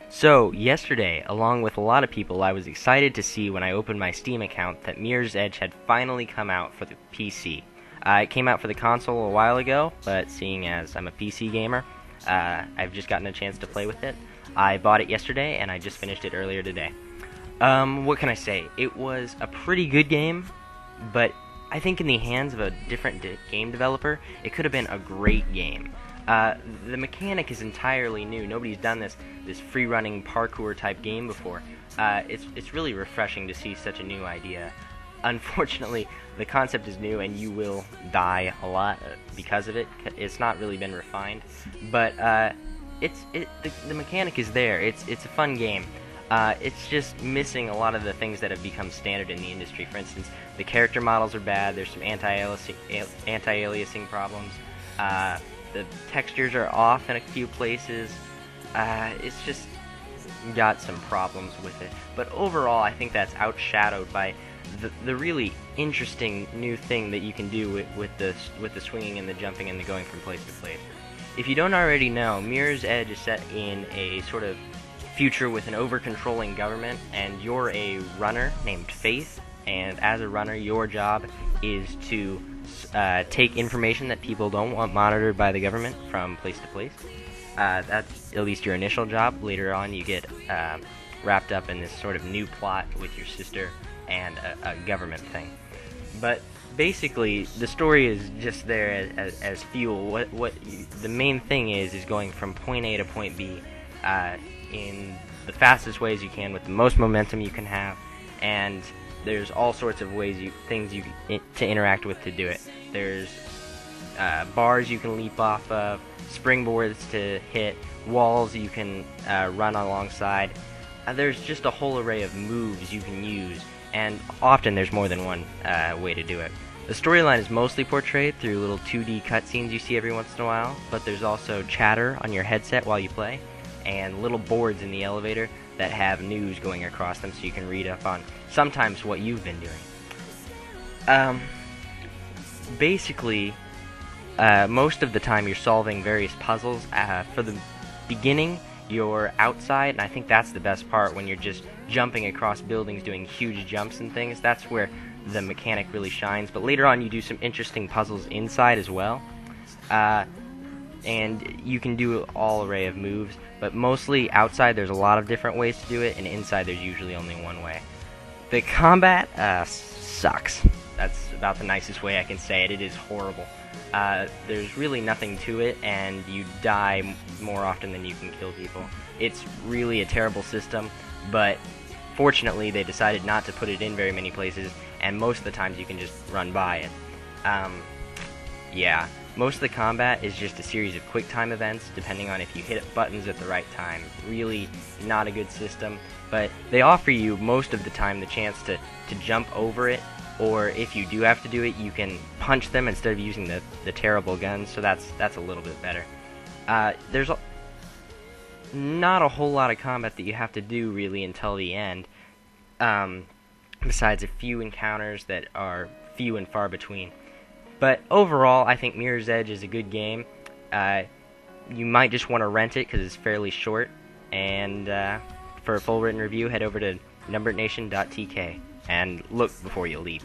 So, yesterday, along with a lot of people, I was excited to see when I opened my Steam account that Mirror's Edge had finally come out for the PC. It came out for the console a while ago, but seeing as I'm a PC gamer, I've just gotten a chance to play with it. I bought it yesterday, and I just finished it earlier today. What can I say? It was a pretty good game, but I think in the hands of a different game developer, it could have been a great game. The mechanic is entirely new. Nobody's done this free-running parkour type game before. It's really refreshing to see such a new idea. Unfortunately, the concept is new, and you will die a lot because of it. It's not really been refined, but the mechanic is there. It's a fun game. It's just missing a lot of the things that have become standard in the industry. For instance, the character models are bad. There's some anti-aliasing problems. The textures are off in a few places. It's just got some problems with it. But overall, I think that's outshadowed by the really interesting new thing that you can do with the swinging and the jumping and the going from place to place. If you don't already know, Mirror's Edge is set in a sort of future with an over-controlling government, and you're a runner named Faith, and as a runner, your job is to take information that people don't want monitored by the government from place to place. That's at least your initial job. Later on, you get wrapped up in this sort of new plot with your sister and a government thing. But basically, the story is just there as fuel. The main thing is going from point A to point B in the fastest ways you can with the most momentum you can have, and there's all sorts of ways to interact with to do it. There's bars you can leap off of, springboards to hit, walls you can run alongside. There's just a whole array of moves you can use, and often there's more than one way to do it. The storyline is mostly portrayed through little 2D cutscenes you see every once in a while, but there's also chatter on your headset while you play, and little boards in the elevator that have news going across them so you can read up on sometimes what you've been doing. Basically, most of the time you're solving various puzzles. For the beginning, you're outside, and I think that's the best part, when you're just jumping across buildings, doing huge jumps and things. That's where the mechanic really shines. But later on, you do some interesting puzzles inside as well. And you can do all array of moves, but mostly outside there's a lot of different ways to do it, and inside there's usually only one way. The combat sucks. That's about the nicest way I can say it. It is horrible. There's really nothing to it, and you die more often than you can kill people. It's really a terrible system, but fortunately they decided not to put it in very many places, and most of the times you can just run by it. Yeah. Most of the combat is just a series of quick time events, depending on if you hit buttons at the right time. Really not a good system, but they offer you most of the time the chance to jump over it, or if you do have to do it, you can punch them instead of using the terrible guns, so that's a little bit better. There's not a whole lot of combat that you have to do really until the end, besides a few encounters that are few and far between. But overall, I think Mirror's Edge is a good game. You might just want to rent it because it's fairly short. And for a full written review, head over to numbertnation.tk and look before you leap.